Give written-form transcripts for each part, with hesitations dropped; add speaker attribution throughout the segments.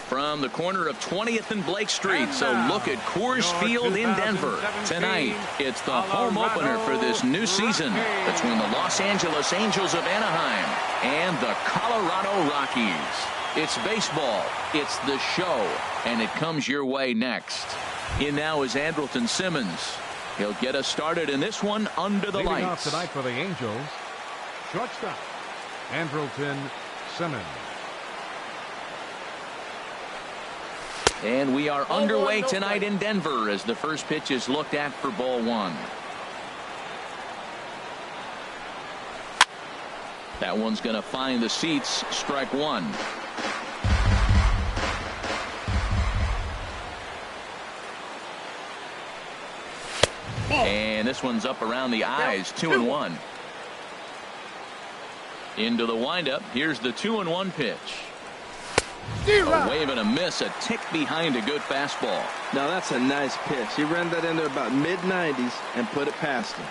Speaker 1: from the corner of 20th and Blake Street. So look at Coors Field in Denver. Tonight, it's the home opener for this new season between the Los Angeles Angels of Anaheim and the Colorado Rockies. It's baseball, it's the show, and it comes your way next. In now is Andrelton Simmons. He'll get us started in this one under the lights.
Speaker 2: Off tonight for the Angels, shortstop, Andrelton Simmons.
Speaker 1: And we are underway tonight in Denver as the first pitch is looked at for ball one. That one's going to find the seats. Strike one. And this one's up around the eyes. 2-1. Into the windup. Here's the 2-1 pitch. A wave and a miss, a tick behind a good fastball.
Speaker 3: Now that's a nice pitch. He ran that into about mid-90s and put it past him.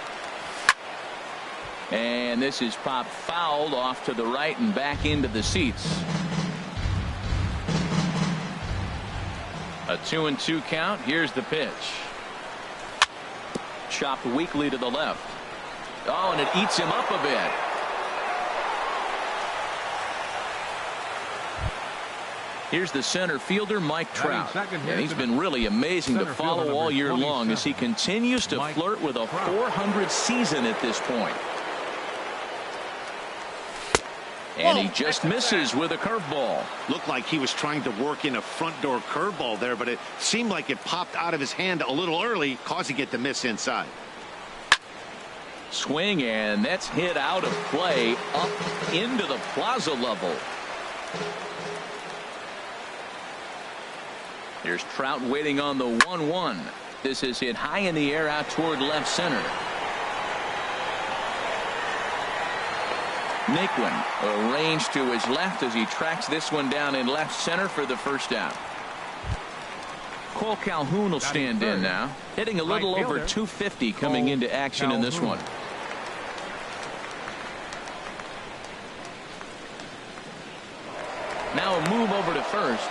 Speaker 1: And this is popped fouled off to the right and back into the seats. A 2-2 count. Here's the pitch. Chopped weakly to the left. Oh, and it eats him up a bit. Here's the center fielder, Mike Trout. And he's been really amazing to follow all year long as he continues to flirt with a .400 season at this point. And he just misses with a curveball.
Speaker 4: Looked like he was trying to work in a front door curveball there, but it seemed like it popped out of his hand a little early, causing it to miss inside.
Speaker 1: Swing, and that's hit out of play up into the plaza level. Here's Trout waiting on the 1-1. This is hit high in the air out toward left center. Naquin arranged to his left as he tracks this one down in left center for the first out. Cole Calhoun will stand in now, hitting a little over 250 coming into action in this one. Now a move over to first.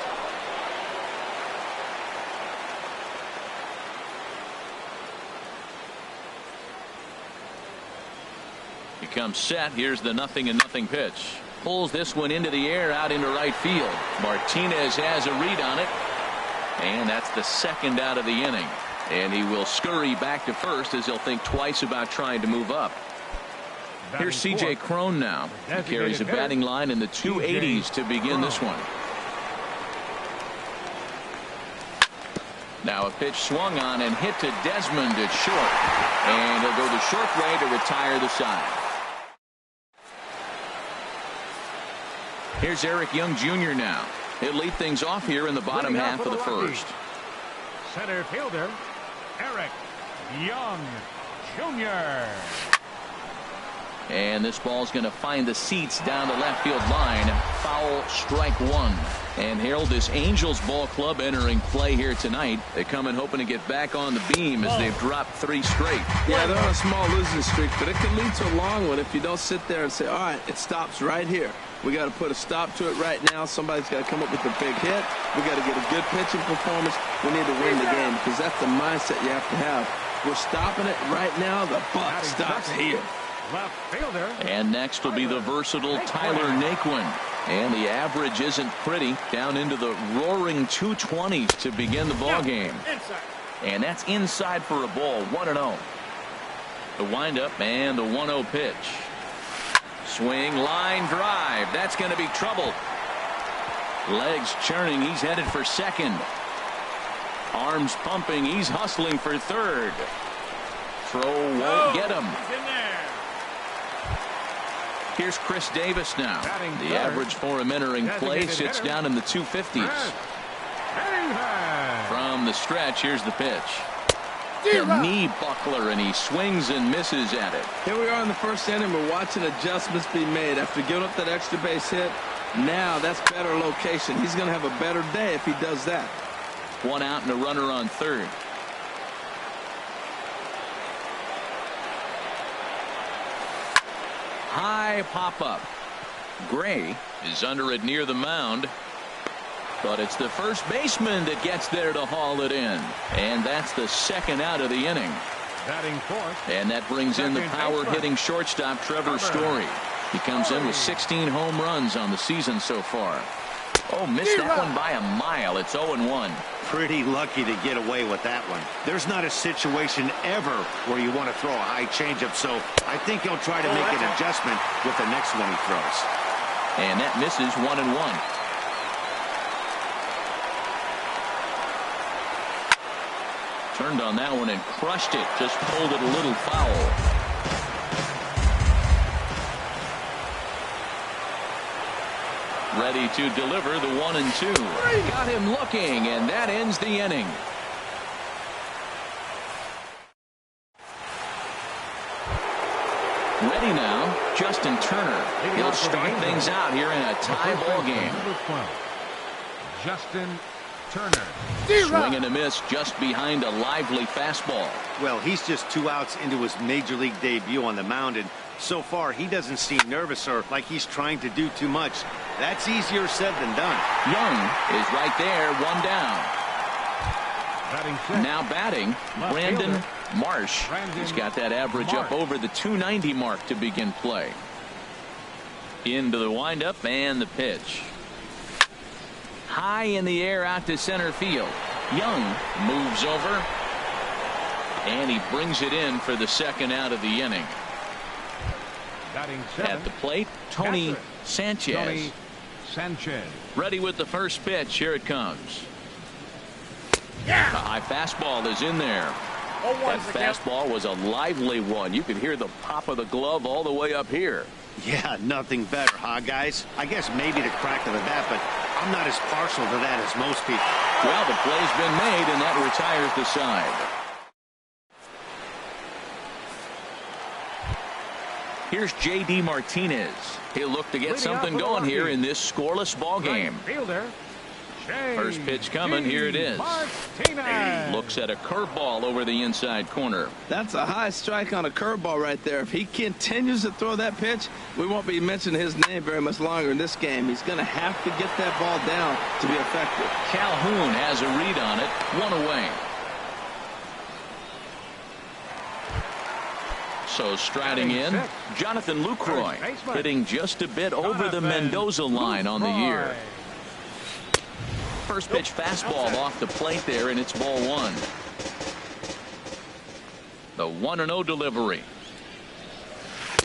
Speaker 1: He comes set. Here's the 0-0 pitch. Pulls this one into the air out into right field. Martinez has a read on it. And that's the second out of the inning. And he will scurry back to first as he'll think twice about trying to move up. Here's C.J. Cron now. He carries a batting line in the 280s to begin this one. Now a pitch swung on and hit to Desmond at short. And he'll go the short way to retire the side. Here's Eric Young Jr. now. He'll lead things off here in the bottom half of the first.
Speaker 2: Center fielder, Eric Young Jr.
Speaker 1: And this ball's going to find the seats down the left field line. Foul, strike one. And Harold, this Angels ball club entering play here tonight. They come in hoping to get back on the beam as they've dropped 3 straight.
Speaker 3: Yeah, they're on a small losing streak, but it can lead to a long one if you don't sit there and say, all right, it stops right here. We got to put a stop to it right now. Somebody's got to come up with a big hit. We got to get a good pitching performance. We need to win the game because that's the mindset you have to have. We're stopping it right now. The buck stops here.
Speaker 2: Left fielder.
Speaker 1: And next will be the versatile Tyler Naquin. And the average isn't pretty, down into the roaring 220s to begin the ball game. And that's inside for a ball. 1-0. The windup and the 1-0 pitch. Swing, line drive. That's going to be trouble. Legs churning. He's headed for second. Arms pumping. He's hustling for third. Throw won't get him. Here's Chris Davis now. The average for him entering play sits down in the 250s. From the stretch, here's the pitch. A knee buckler, and he swings and misses at it.
Speaker 3: Here we are in the first inning. We're watching adjustments be made after giving up that extra base hit. Now that's better location. He's going to have a better day if he does that.
Speaker 1: 1 out and a runner on third. High pop up. Gray is under it near the mound. But it's the first baseman that gets there to haul it in. And that's the second out of the inning.
Speaker 2: Batting fourth.
Speaker 1: And that brings in the power-hitting shortstop, Trevor Story. He comes in with 16 home runs on the season so far. Oh, missed that one by a mile. It's 0-1.
Speaker 4: Pretty lucky to get away with that one. There's not a situation ever where you want to throw a high changeup, so I think he'll try to make an adjustment with the next one he throws.
Speaker 1: And that misses 1-1. Turned on that one and crushed it. Just pulled it a little foul. Ready to deliver the 1-2. Got him looking, and that ends the inning. Ready now, Justin Turner. He'll start things out here in a tie ball game.
Speaker 2: Justin Turner.
Speaker 1: Swing and a miss just behind a lively fastball.
Speaker 4: Well, he's just 2 outs into his major league debut on the mound, and so far he doesn't seem nervous or like he's trying to do too much. That's easier said than done.
Speaker 1: Young is right there, 1 down.
Speaker 2: Batting
Speaker 1: now batting, Brandon Marsh. He's got that average up over the 290 mark to begin play. Into the windup and the pitch. High in the air out to center field. Young moves over. And he brings it in for the second out of the inning. At the plate, Tony Sanchez. Ready with the first pitch. Here it comes. The high fastball is in there. That fastball was a lively one. You could hear the pop of the glove all the way up here.
Speaker 4: Yeah, nothing better, huh, guys? I guess maybe the crack of the bat, but I'm not as partial to that as most people.
Speaker 1: Well, the play's been made, and that retires the side. Here's J.D. Martinez. He'll look to get something going here in this scoreless ball game. First pitch coming. Here it is. Looks at a curveball over the inside corner.
Speaker 3: That's a high strike on a curveball right there. If he continues to throw that pitch, we won't be mentioning his name very much longer in this game. He's going to have to get that ball down to be effective.
Speaker 1: Calhoun has a read on it. 1 away. So striding in, Jonathan Lucroy, hitting just a bit over the Mendoza line on the year. First pitch fastball off the plate there, and it's ball 1. The 1-0 delivery.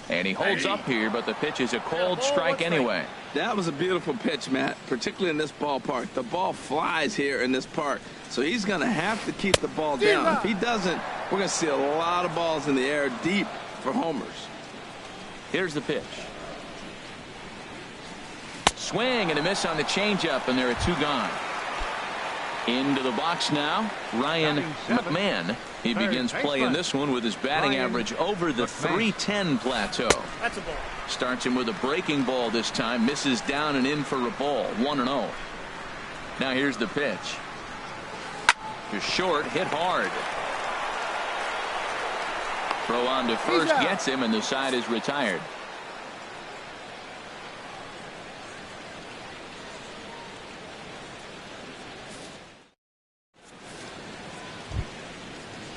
Speaker 1: And he holds up here, but the pitch is a called strike anyway.
Speaker 3: That was a beautiful pitch, Matt, particularly in this ballpark. The ball flies here in this park, so he's going to have to keep the ball down. If he doesn't, we're going to see a lot of balls in the air deep for homers.
Speaker 1: Here's the pitch. Swing and a miss on the changeup, and there are 2 gone. Into the box now, Ryan McMahon. He begins playing this one with his batting average over the 310 plateau.
Speaker 5: That's a ball.
Speaker 1: Starts him with a breaking ball this time. Misses down and in for a ball. 1-0. Now here's the pitch. Just short, hit hard. Throw on to first gets him, and the side is retired.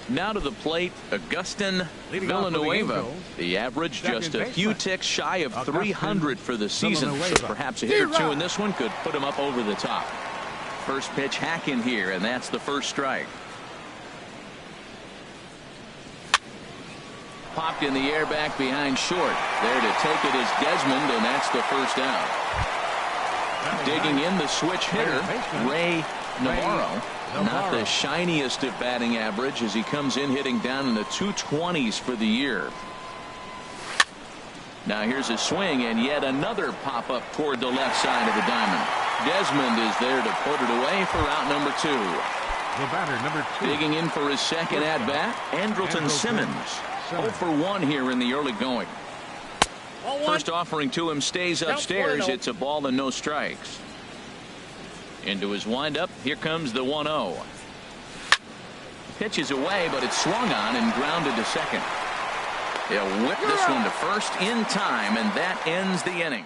Speaker 1: Now to the plate, Agustin Villanueva. The average just a few ticks shy of 300 for the season, so perhaps a hit or 2 in this one could put him up over the top. First pitch hack in here, and that's the first strike. Popped in the air back behind short. There to take it is Desmond, and that's the first out. Digging in the switch hitter, Ray Navarro. Not the shiniest of batting average as he comes in hitting down in the 220s for the year. Now here's a swing and yet another pop up toward the left side of the diamond. Desmond is there to put it away for out number 2.
Speaker 2: The batter, number 2.
Speaker 1: Digging in for his second at bat, Andrelton Simmons. 0 for 1 here in the early going. First offering to him stays upstairs. It's a ball and no strikes. Into his windup. Here comes the 1-0. Pitches away, but it's swung on and grounded to second. He'll whip this one to first in time, and that ends the inning.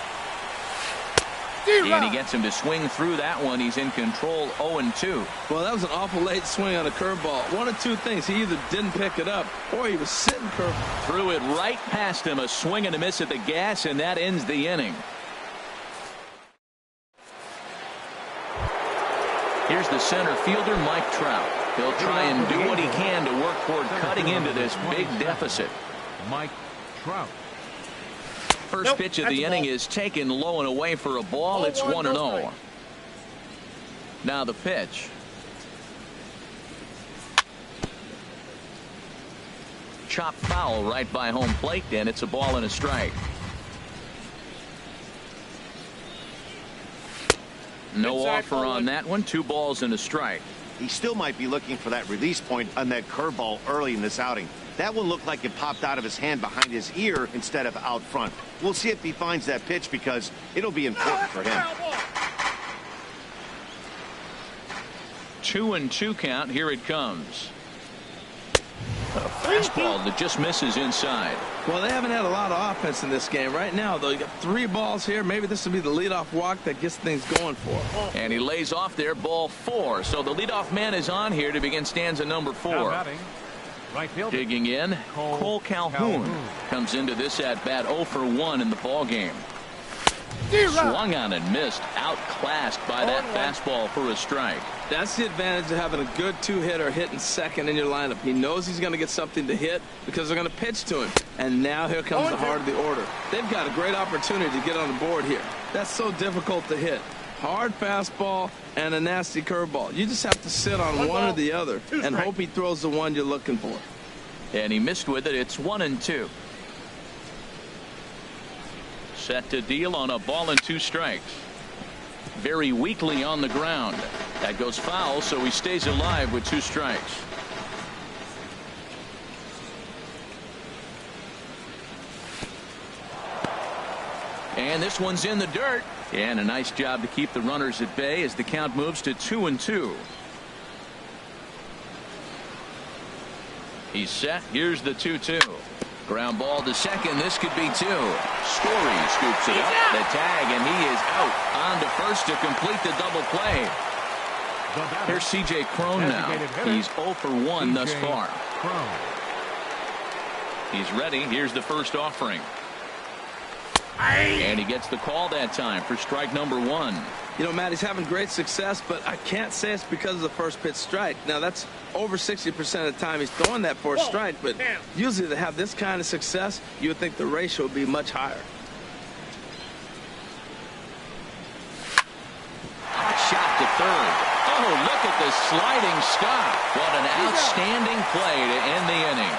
Speaker 1: And he gets him to swing through that one. He's in control, 0-2.
Speaker 3: Well, that was an awful late swing on a curveball. One of two things. He either didn't pick it up or he was sitting curve.
Speaker 1: Threw it right past him. A swing and a miss at the gas, and that ends the inning. Here's the center fielder, Mike Trout. He'll try and do what he can to work toward cutting into this big deficit.
Speaker 2: Mike Trout.
Speaker 1: First pitch of the inning is taken low and away for a ball. It's 1-0. Now the pitch. Chopped foul right by home plate, and it's a ball and a strike. No offer on that one. 2 balls and a strike.
Speaker 4: He still might be looking for that release point on that curveball early in this outing. That one looked like it popped out of his hand behind his ear instead of out front. We'll see if he finds that pitch because it'll be important for him.
Speaker 1: 2-2 count. Here it comes. A fastball that just misses inside.
Speaker 3: Well, they haven't had a lot of offense in this game. Right now, though, you got 3 balls here. Maybe this will be the leadoff walk that gets things going for him.
Speaker 1: And he lays off there, ball 4. So the leadoff man is on here to begin stanza number 4.
Speaker 2: Right fielder.
Speaker 1: Digging in, Cole Calhoun comes into this at bat 0 for 1 in the ball game. Swung on and missed, outclassed by that fastball for a strike.
Speaker 3: That's the advantage of having a good 2-hitter hitting second in your lineup. He knows he's going to get something to hit because they're going to pitch to him. And now here comes the heart of the order. They've got a great opportunity to get on the board here. That's so difficult to hit. Hard fastball and a nasty curveball. You just have to sit on one or the other and hope he throws the one you're looking for.
Speaker 1: And he missed with it. It's 1-2. Set to deal on a ball and 2 strikes. Very weakly on the ground. That goes foul, so he stays alive with 2 strikes. And this one's in the dirt. And a nice job to keep the runners at bay as the count moves to 2-2. He's set. Here's the 2-2. Ground ball to second. This could be 2. Story scoops it up. The tag, and he is out. On to first to complete the double play. Here's C.J. Cron now. He's 0 for 1 thus far. He's ready. Here's the first offering. And he gets the call that time for strike number 1.
Speaker 3: You know, Matt, he's having great success, but I can't say it's because of the first pitch strike. Now, that's over 60% of the time he's throwing that for a strike, but usually to have this kind of success, you would think the ratio would be much higher.
Speaker 1: Hot shot to third. Oh, look at the sliding stop. What an outstanding play to end the inning.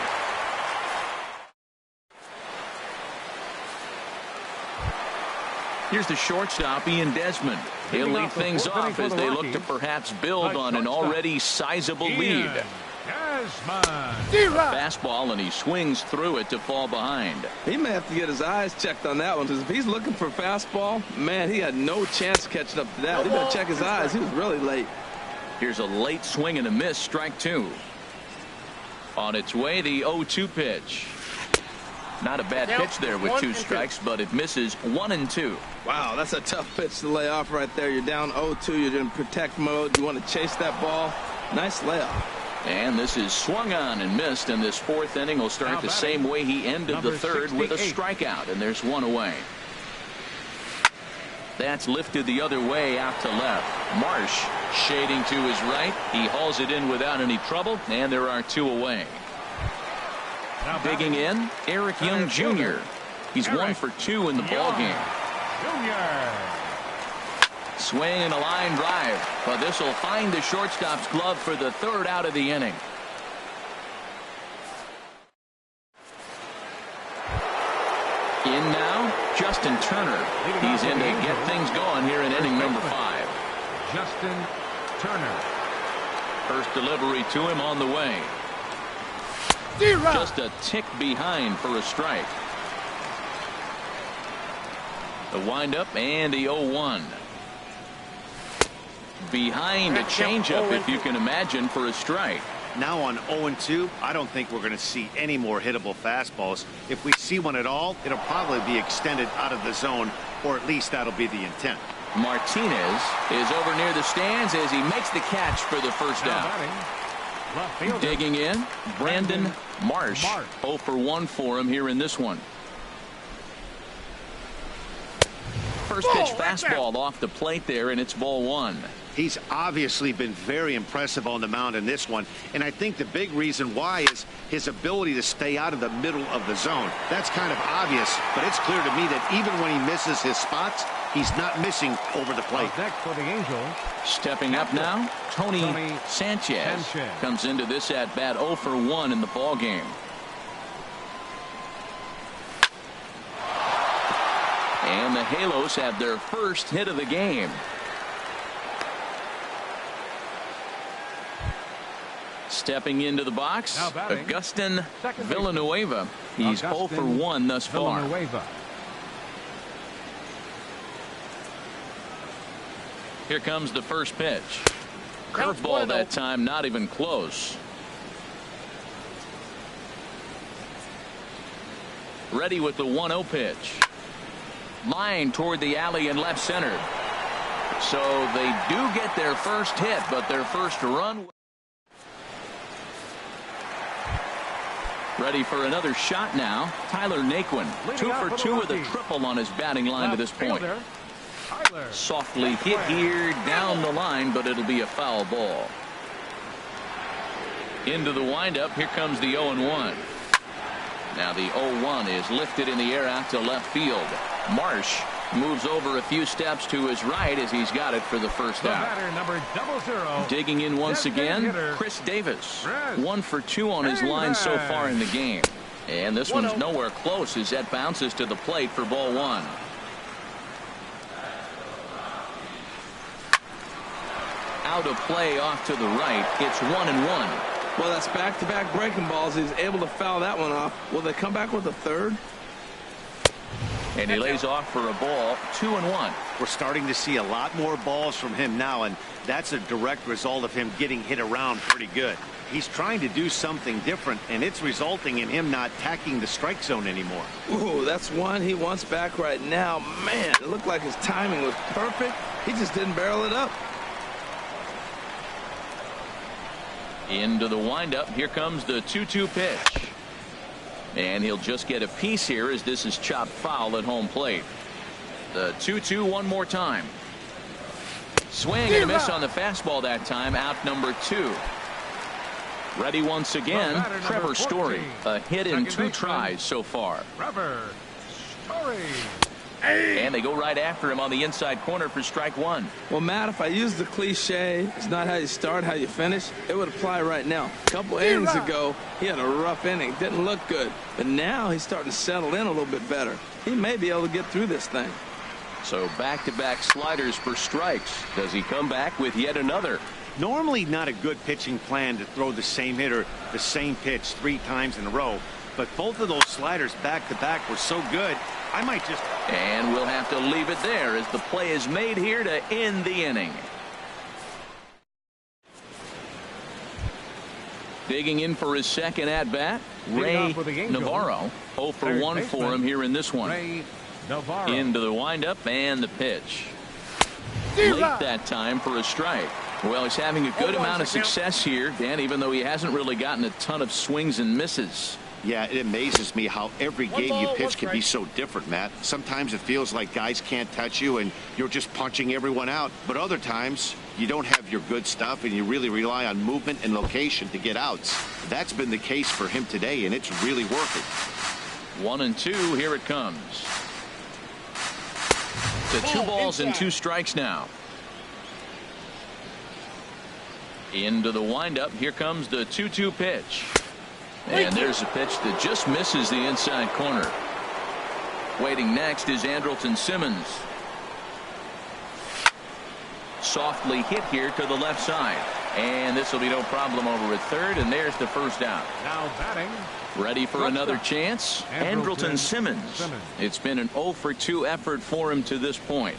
Speaker 1: Here's the shortstop, Ian Desmond. He'll lead things off as they look to perhaps build on an already sizable lead. A fastball, and he swings through it to fall behind.
Speaker 3: He may have to get his eyes checked on that one, because if he's looking for a fastball, man, he had no chance of catching up to that. He better check his eyes. He was really late.
Speaker 1: Here's a late swing and a miss, strike 2. On its way, the 0-2 pitch. Not a bad pitch there with 2 strikes, but it misses 1-2.
Speaker 3: Wow, that's a tough pitch to lay off right there. You're down 0-2. You're in protect mode. You want to chase that ball. Nice layoff.
Speaker 1: And this is swung on and missed, and this 4th inning will start the same way he ended the 3rd with a strikeout, and there's 1 away. That's lifted the other way out to left. Marsh shading to his right. He hauls it in without any trouble, and there are 2 away. Digging in, Eric Young Jr. He's 1 for 2 in the ballgame. Swing and a line drive, but this will find the shortstop's glove for the 3rd out of the inning. In now, Justin Turner. He's in to get things going here in inning number 5.
Speaker 2: Justin Turner.
Speaker 1: First delivery to him on the way. Just a tick behind for a strike. The windup and the 0-1. Behind a changeup, if you can imagine, for a strike.
Speaker 4: Now on 0-2, I don't think we're going to see any more hittable fastballs. If we see one at all, it'll probably be extended out of the zone, or at least that'll be the intent.
Speaker 1: Martinez is over near the stands as he makes the catch for the first down. Digging in, Brandon Marsh. 0 for 1 for him here in this one. First pitch fastball off the plate there, and it's ball 1.
Speaker 4: He's obviously been very impressive on the mound in this one, and I think the big reason why is his ability to stay out of the middle of the zone. That's kind of obvious, but it's clear to me that even when he misses his spots, he's not missing over the plate.
Speaker 2: Next for the Angels.
Speaker 1: Stepping up now, Tony Sanchez comes into this at bat 0 for 1 in the ball game. And the Halos have their first hit of the game. Stepping into the box, Agustin Villanueva. He's 0 for 1 thus far. Here comes the first pitch. Curveball that time, not even close. Ready with the 1-0 pitch. Line toward the alley in left center. So they do get their first hit, but their first run. Ready for another shot now. Tyler Naquin, 2 for 2 with a triple on his batting line to this point. Softly hit here down the line, but it'll be a foul ball. Into the windup. Here comes the 0-1. Now the 0-1 is lifted in the air out to left field. Marsh moves over a few steps to his right as he's got it for the first out.
Speaker 2: Number 00.
Speaker 1: Digging in once again, Chris Davis. 1 for 2 on his line so far in the game. And this one's nowhere close as that bounces to the plate for ball 1. Out of play off to the right. It's 1-1.
Speaker 3: Well, that's back-to-back breaking balls. He's able to foul that one off. Will they come back with a third?
Speaker 1: And he lays off for a ball. 2-1.
Speaker 4: We're starting to see a lot more balls from him now, and that's a direct result of him getting hit around pretty good. He's trying to do something different, and it's resulting in him not attacking the strike zone anymore.
Speaker 3: Ooh, that's one he wants back right now. Man, it looked like his timing was perfect. He just didn't barrel it up.
Speaker 1: Into the windup. Here comes the 2-2 pitch. And he'll just get a piece here as this is chopped foul at home plate. The 2-2 one more time. Swing and a miss on the fastball that time. Out number 2. Ready once again, Trevor Story. A hit in 2 tries so far.
Speaker 2: Trevor Story.
Speaker 1: And they go right after him on the inside corner for strike 1.
Speaker 3: Well, Matt, if I use the cliche, it's not how you start, how you finish, it would apply right now. A couple innings ago, he had a rough inning. Didn't look good. But now he's starting to settle in a little bit better. He may be able to get through this thing.
Speaker 1: So back-to-back sliders for strikes. Does he come back with yet another?
Speaker 4: Normally not a good pitching plan to throw the same hitter the same pitch 3 times in a row. But both of those sliders back-to-back were so good, I might just...
Speaker 1: And we'll have to leave it there as the play is made here to end the inning. Digging in for his second at-bat, Ray Navarro. 0 for 1 for him here in this one. Into the windup and the pitch. Late that time for a strike. Well, he's having a good amount of success here, Dan, even though he hasn't really gotten a ton of swings and misses.
Speaker 4: Yeah, it amazes me how every game you pitch can be so different, Matt. Sometimes it feels like guys can't touch you and you're just punching everyone out. But other times you don't have your good stuff and you really rely on movement and location to get outs. That's been the case for him today, and it's really working.
Speaker 1: 1-2, here it comes. To 2 balls and 2 strikes now. Into the windup. Here comes the 2-2 pitch. And there's a pitch that just misses the inside corner. Waiting next is Andrelton Simmons. Softly hit here to the left side. And this will be no problem over at third. And there's the first out.
Speaker 2: Now batting.
Speaker 1: Ready for another chance. Andrelton Simmons. It's been an 0 for 2 effort for him to this point.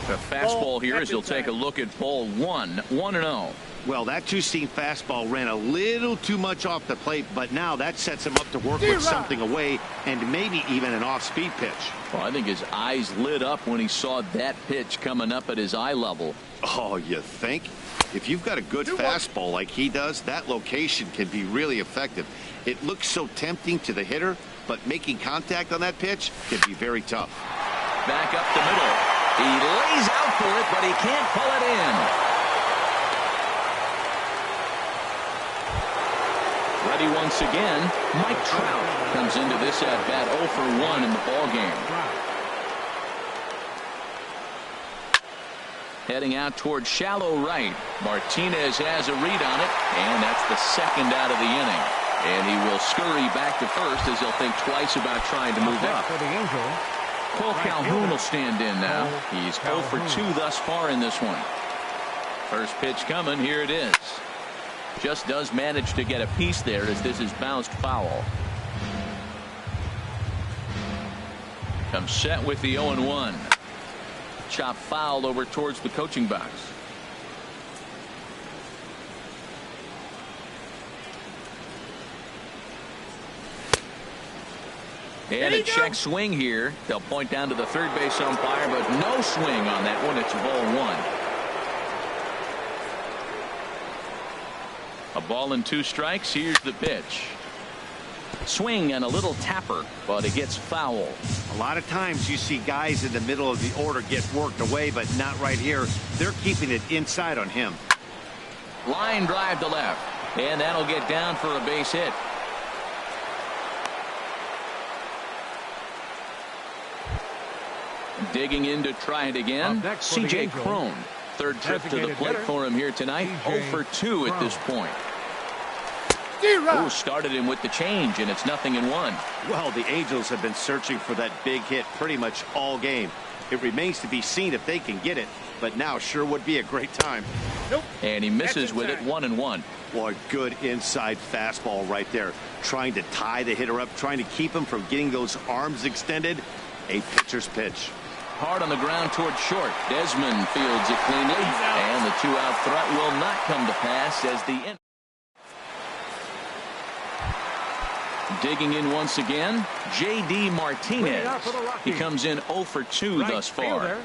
Speaker 1: The fastball here as he'll take a look at ball 1. 1-0.
Speaker 4: Well, that two-seam fastball ran a little too much off the plate, but now that sets him up to work with something away and maybe even an off-speed pitch.
Speaker 1: Well, I think his eyes lit up when he saw that pitch coming up at his eye level.
Speaker 4: Oh, you think? If you've got a good fastball like he does, that location can be really effective. It looks so tempting to the hitter, but making contact on that pitch can be very tough.
Speaker 1: Back up the middle. He lays out for it, but he can't pull it in. Ready once again, Mike Trout comes into this at-bat 0 for 1 in the ballgame. Heading out towards shallow right. Martinez has a read on it, and that's the second out of the inning. And he will scurry back to first as he'll think twice about trying to move up.
Speaker 2: For the Angels,
Speaker 1: Cole Calhoun will stand in now. He's 0 for 2 thus far in this one. First pitch coming. Here it is. Just does manage to get a piece there as this is bounced foul. Comes set with the 0-1. Chop foul over towards the coaching box. And a check swing here. They'll point down to the third base umpire, but no swing on that one. It's ball 1. A ball and 2 strikes. Here's the pitch. Swing and a little tapper, but it gets foul.
Speaker 4: A lot of times you see guys in the middle of the order get worked away, but not right here. They're keeping it inside on him.
Speaker 1: Line drive to left, and that'll get down for a base hit. Digging in to try it again, C.J. Cron. Third trip to the plate for him here tonight. 0 for 2 at this point. Ooh, started him with the change, and it's 0-1.
Speaker 4: Well, the Angels have been searching for that big hit pretty much all game. It remains to be seen if they can get it, but now sure would be a great time.
Speaker 1: And he misses with it. 1-1.
Speaker 4: Well, a good inside fastball right there. Trying to tie the hitter up, trying to keep him from getting those arms extended. A pitcher's pitch.
Speaker 1: Hard on the ground towards short. Desmond fields it cleanly, and the 2-out threat will not come to pass as the end. Digging in once again, J.D. Martinez. He comes in 0 for 2 thus far.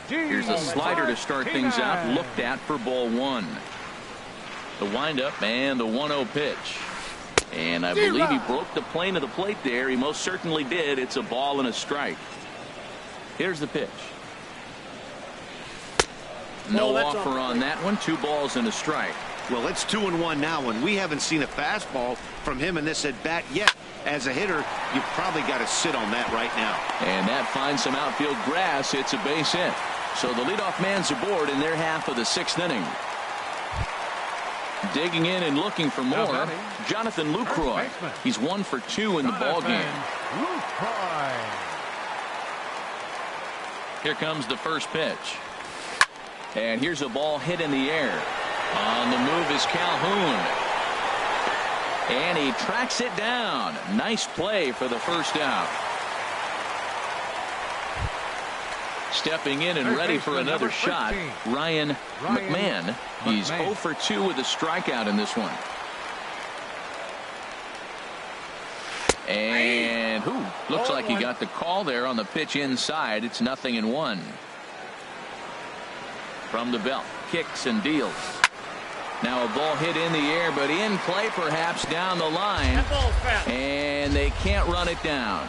Speaker 1: Here's a slider to start things out, looked at for ball 1. The windup and the 1-0 pitch. And I believe he broke the plane of the plate there. He most certainly did. It's a ball and a strike. Here's the pitch. No offer on that one. 2 balls and a strike.
Speaker 4: Well, it's 2-1 now, and we haven't seen a fastball from him in this at-bat yet. As a hitter, you've probably got to sit on that right now.
Speaker 1: And that finds some outfield grass. It's a base hit. So the leadoff man's aboard in their half of the 6th inning. Digging in and looking for more, Jonathan Lucroy. He's 1 for 2 in the ballgame. Here comes the first pitch. And here's a ball hit in the air. On the move is Calhoun. And he tracks it down. Nice play for the first out. Stepping in and ready for another shot, Ryan McMahon. He's 0 for 2 with a strikeout in this one. And looks like he got the call there on the pitch inside. It's 0-1. From the belt, kicks and deals. Now a ball hit in the air, but in play perhaps down the line. And they can't run it down.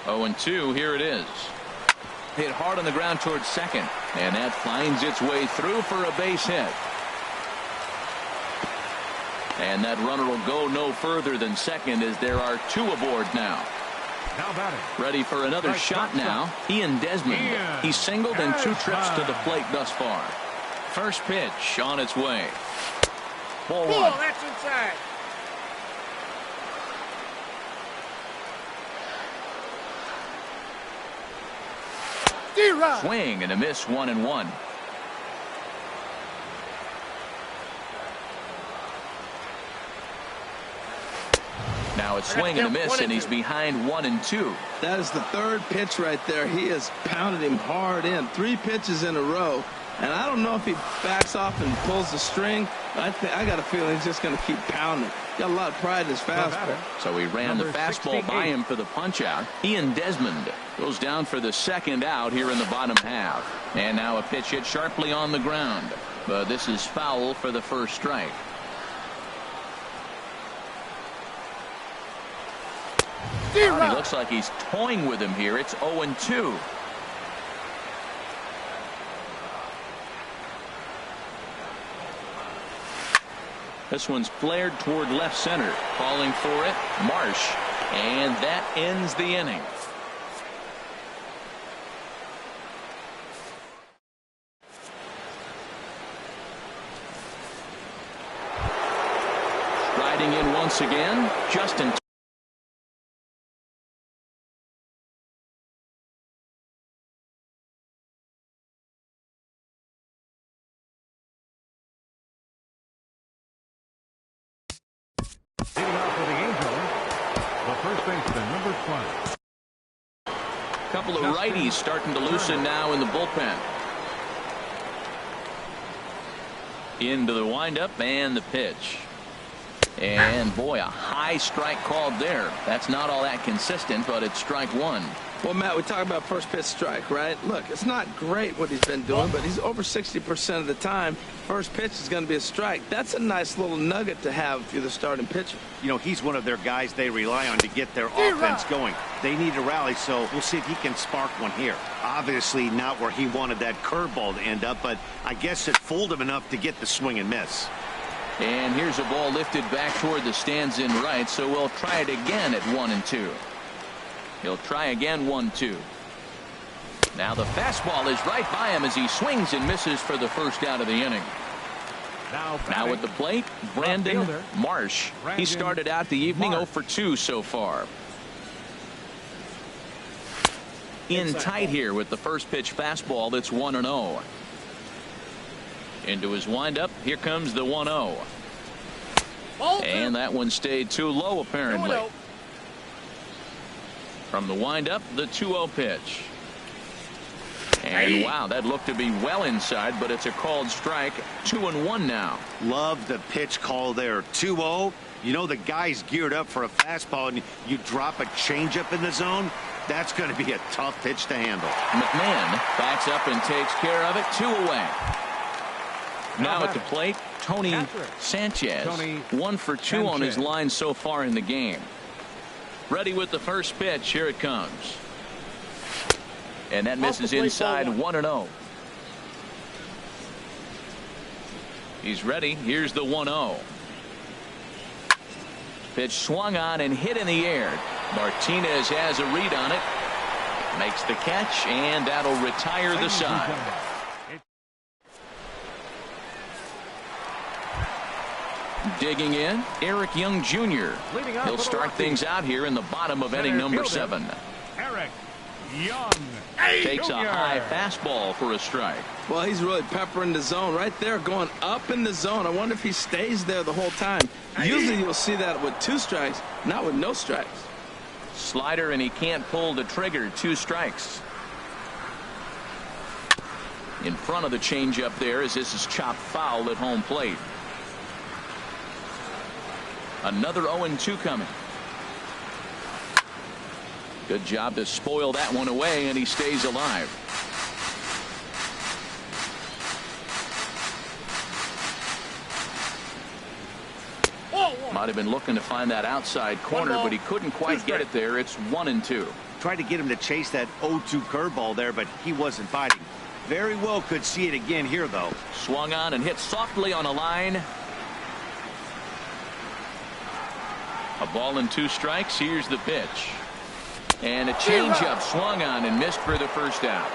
Speaker 1: 0-2, here it is. Hit hard on the ground towards second, and that finds its way through for a base hit. And that runner will go no further than second as there are 2 aboard now. Ready for another shot now. Ian Desmond. He's singled in 2 trips to the plate thus far. First pitch on its way. Ball 1.
Speaker 5: That's inside.
Speaker 1: Swing and a miss. 1-1. Now it's swing and a miss, and he's behind 1-2.
Speaker 3: That is the third pitch right there. He has pounded him hard in. 3 pitches in a row. And I don't know if he backs off and pulls the string. But I got a feeling he's just going to keep pounding. Got a lot of pride in his fastball.
Speaker 1: So he ran the fastball by him for the punch out. Ian Desmond goes down for the second out here in the bottom half. And now a pitch hit sharply on the ground. But this is foul for the first strike. He looks like he's toying with him here. It's 0-2. This one's flared toward left center. Calling for it, Marsh. And that ends the inning. Striding in once again, Justin.
Speaker 2: Leading off for the Angels, the first baseman, number 20.
Speaker 1: Couple of righties starting to loosen now in the bullpen. Into the windup and the pitch. And boy, a high strike called there. That's not all that consistent, but it's strike one.
Speaker 3: Well, Matt, we talk about first pitch strike, right? Look, it's not great what he's been doing, but he's over 60% of the time. First pitch is going to be a strike. That's a nice little nugget to have if you're the starting pitcher.
Speaker 4: You know, he's one of their guys they rely on to get their offense going. They need a rally, so we'll see if he can spark one here. Obviously not where he wanted that curveball to end up, but I guess it fooled him enough to get the swing and miss.
Speaker 1: And here's a ball lifted back toward the stands in right, so we'll try it again at 1-2. He'll try again 1-2. Now the fastball is right by him as he swings and misses for the first out of the inning. Now at the plate, Brandon Marsh. He started out the evening 0 for 2 so far. In tight here with the first pitch fastball that's 1-0. Into his windup. Here comes the 1-0. And that one stayed too low apparently. From the windup, the 2-0 pitch. And wow, that looked to be well inside, but it's a called strike. 2-1 now.
Speaker 4: Love the pitch call there. 2-0. You know the guy's geared up for a fastball, and you drop a changeup in the zone. That's going to be a tough pitch to handle.
Speaker 1: McMahon backs up and takes care of it. 2 away. Now at the plate, Tony Sanchez. 1 for 2 on his line so far in the game. Ready with the first pitch. Here it comes. And that misses inside. 1-0. He's ready. Here's the 1-0. Pitch swung on and hit in the air. Martinez has a read on it. Makes the catch, and that'll retire the side. Digging in, Eric Young Jr. He'll start things out here in the bottom of inning number 7.
Speaker 2: Eric Young
Speaker 1: Takes a high fastball for a strike.
Speaker 3: Well, he's really peppering the zone right there, going up in the zone. I wonder if he stays there the whole time. Usually you'll see that with 2 strikes, not with no strikes.
Speaker 1: Slider, and he can't pull the trigger. 2 strikes. In front of the changeup there as this is chopped foul at home plate. Another 0-2 coming. Good job to spoil that one away, and he stays alive. Might have been looking to find that outside corner, but he couldn't quite get it there. It's 1-2.
Speaker 4: Tried to get him to chase that 0-2 curveball there, but he wasn't biting. Very well could see it again here, though.
Speaker 1: Swung on and hit softly on a line. A ball and 2 strikes. Here's the pitch. And a changeup swung on and missed for the first out.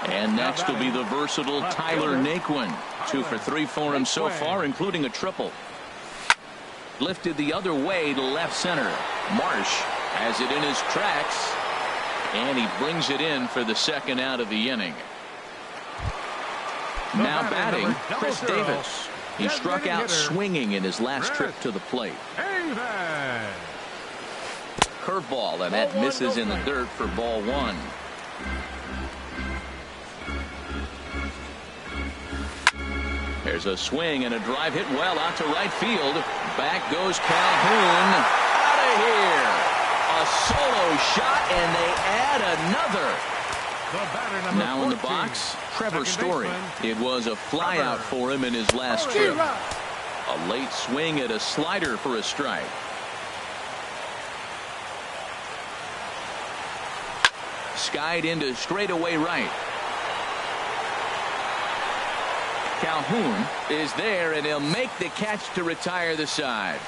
Speaker 1: And next will be the versatile Tyler Naquin. 2 for 3 for him so far, including a triple. Lifted the other way to left center. Marsh has it in his tracks. And he brings it in for the second out of the inning. Now batting, Chris Davis. He struck out swinging in his last trip to the plate.
Speaker 2: Davis.
Speaker 1: Curveball, and that misses in the dirt for ball one. There's a swing and a drive hit well out to right field. Back goes Calhoun. Out of here. A solo shot, and they add another. Now 14, in the box, Trevor Story. It was a flyout for him in his last trip. A late swing at a slider for a strike. Skied into straightaway right. Calhoun is there, and he'll make the catch to retire the side.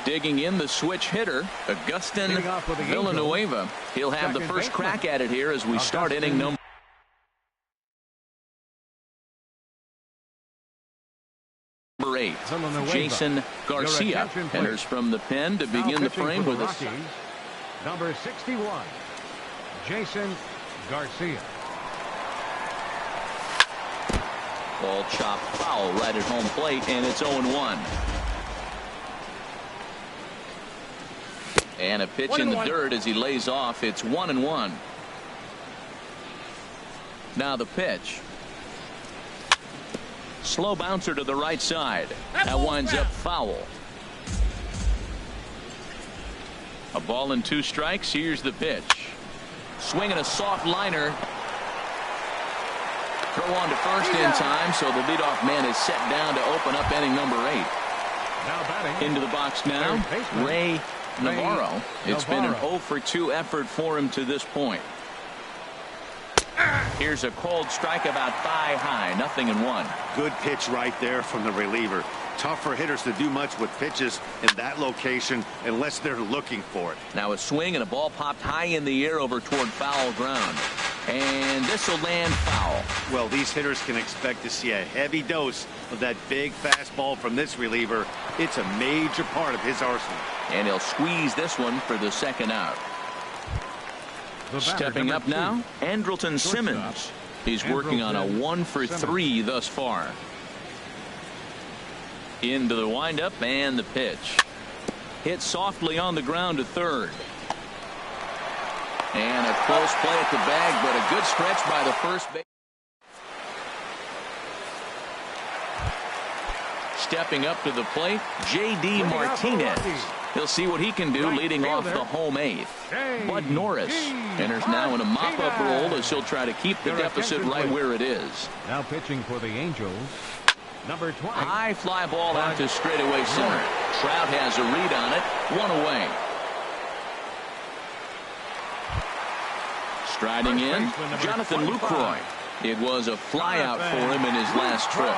Speaker 1: Digging in the switch hitter, Augustin Villanueva. He'll have the first crack at it here as we start inning number 8. Jason Garcia enters from the pen to begin the frame with us.
Speaker 2: Number 61, Jason Garcia.
Speaker 1: Ball chopped foul right at home plate, and it's 0-1. And a pitch in the dirt as he lays off. It's 1-1. Now the pitch. Slow bouncer to the right side. That winds up foul. A ball and 2 strikes. Here's the pitch. Swinging a soft liner. Throw on to first in time, so the leadoff man is set down to open up inning number 8.
Speaker 2: Now batting
Speaker 1: into the box now, Ray Navarro. It's been an 0-for-2 effort for him to this point. Here's a cold strike about thigh high, 0-1.
Speaker 4: Good pitch right there from the reliever. Tough for hitters to do much with pitches in that location unless they're looking for it.
Speaker 1: Now a swing and a ball popped high in the air over toward foul ground. And this will land foul.
Speaker 4: Well, these hitters can expect to see a heavy dose of that big fastball from this reliever. It's a major part of his arsenal.
Speaker 1: And he'll squeeze this one for the second out. Stepping up now, Andrelton Simmons. He's working on a 1-for-3 thus far. Into the windup and the pitch. Hit softly on the ground to third. And a close play at the bag, but a good stretch by the first base. Stepping up to the plate, J.D. Martinez. He'll see what he can do leading off the home 8th. Bud Norris enters now in a mop-up role as he'll try to keep the deficit right where it is.
Speaker 2: Now pitching for the Angels, number 20.
Speaker 1: High fly ball out to straightaway center. Trout has a read on it. 1 away. Striding in, Jonathan Lucroy. It was a flyout for him in his last trip.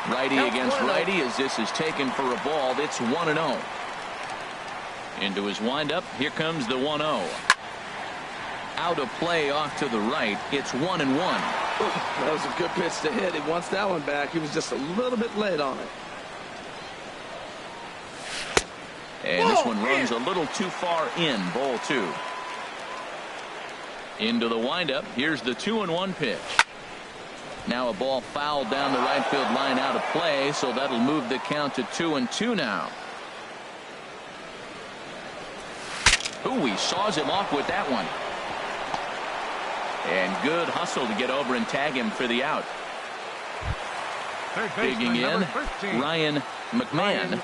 Speaker 1: Righty against righty as this is taken for a ball. That's 1-0. Into his windup. Here comes the 1-0. Out of play off to the right. It's 1-1.
Speaker 3: That was a good pitch to hit. He wants that one back. He was just a little bit late on it.
Speaker 1: And this one runs a little too far in. Ball 2. Into the windup. Here's the 2-1 pitch. Now a ball fouled down the right field line out of play, so that'll move the count to 2-2 now. Ooh, he saws him off with that one. And good hustle to get over and tag him for the out. Digging in, Ryan McMahon.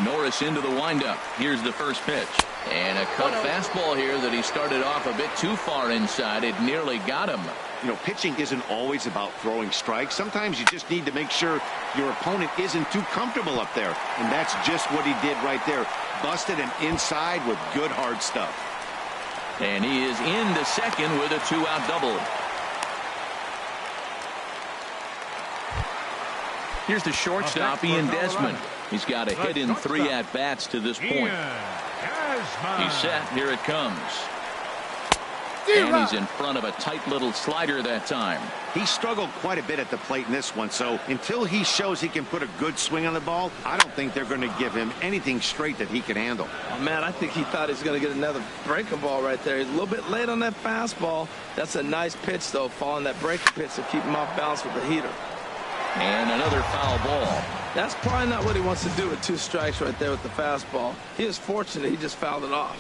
Speaker 1: Norris into the windup. Here's the first pitch. And a cut fastball here that he started off a bit too far inside. It nearly got him.
Speaker 4: You know, pitching isn't always about throwing strikes. Sometimes you just need to make sure your opponent isn't too comfortable up there. And that's just what he did right there. Busted him inside with good hard stuff.
Speaker 1: And he is into second with a 2-out double. Here's the shortstop, Ian Desmond. He's got a hit in 3 at-bats to this point. He's set. Here it comes. And he's in front of a tight little slider that time.
Speaker 4: He struggled quite a bit at the plate in this one, so until he shows he can put a good swing on the ball, I don't think they're going to give him anything straight that he can handle.
Speaker 3: Oh, man, I think he thought he was going to get another breaking ball right there. He's a little bit late on that fastball. That's a nice pitch, though, following that breaking pitch to keep him off balance with the heater.
Speaker 1: And another foul ball.
Speaker 3: That's probably not what he wants to do with 2 strikes right there with the fastball. He is fortunate he just fouled it off.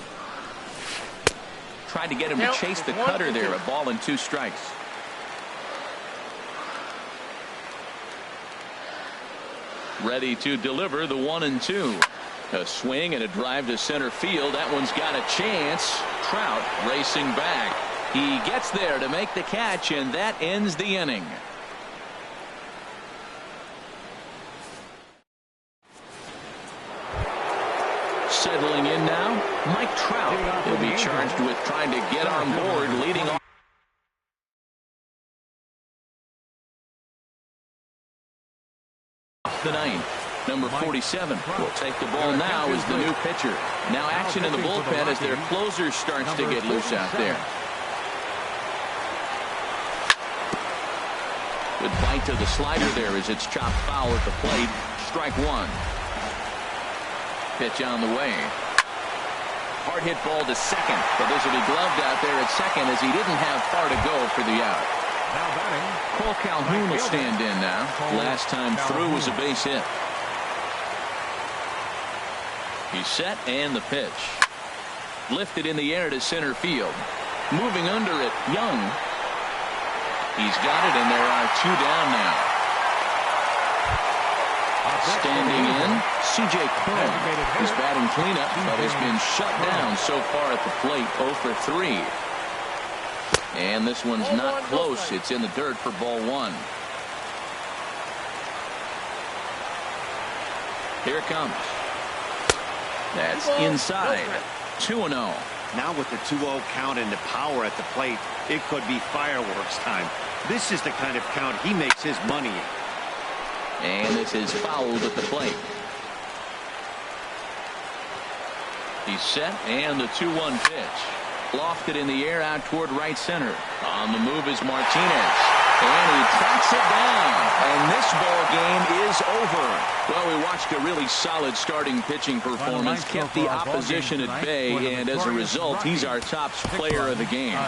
Speaker 1: Tried to get him to chase the cutter there. A ball and 2 strikes. Ready to deliver the 1-2. A swing and a drive to center field. That one's got a chance. Trout racing back. He gets there to make the catch, and that ends the inning. Settling in now, Mike Trout. He'll be charged with trying to get on board, leading off the ninth. Number 47 will take the ball now as the new pitcher. Now action in the bullpen as their closer starts to get loose out there. Good bite to the slider there as it's chopped foul at the plate. Strike 1. Pitch on the way. Hard hit ball to second, but this will be gloved out there at second as he didn't have far to go for the out.
Speaker 2: Now batting,
Speaker 1: Cole Calhoun will stand in now. Last time through was a base hit. He's set and the pitch. Lifted in the air to center field. Moving under it, Young. He's got it, and there are 2 down now. Standing in, C.J. Cron. He's batting cleanup, but has been shut down so far at the plate, 0 for 3. And this one's not close. It's in the dirt for ball 1. Here it comes. That's inside. 2-0.
Speaker 4: Now with the 2-0 count and the power at the plate, it could be fireworks time. This is the kind of count he makes his money in.
Speaker 1: And this is fouled at the plate. He's set, and the 2-1 pitch. Lofted in the air out toward right center. On the move is Martinez. And he tracks it down. And this ball game is over. Well, we watched a really solid starting pitching performance. Kept the opposition at bay, and as a result, he's our top player of the game.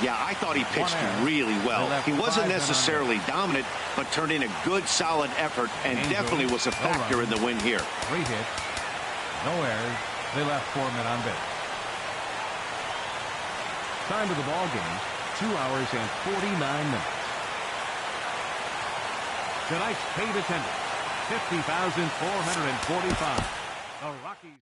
Speaker 4: Yeah, I thought he pitched really well. He wasn't necessarily dominant, but turned in a good, solid effort, and definitely was a factor in the win here.
Speaker 2: 3 hits, no errors. They left 4 men on base. Time of the ball game, 2 hours and 49 minutes. Tonight's paid attendance, 50,445. The Rockies.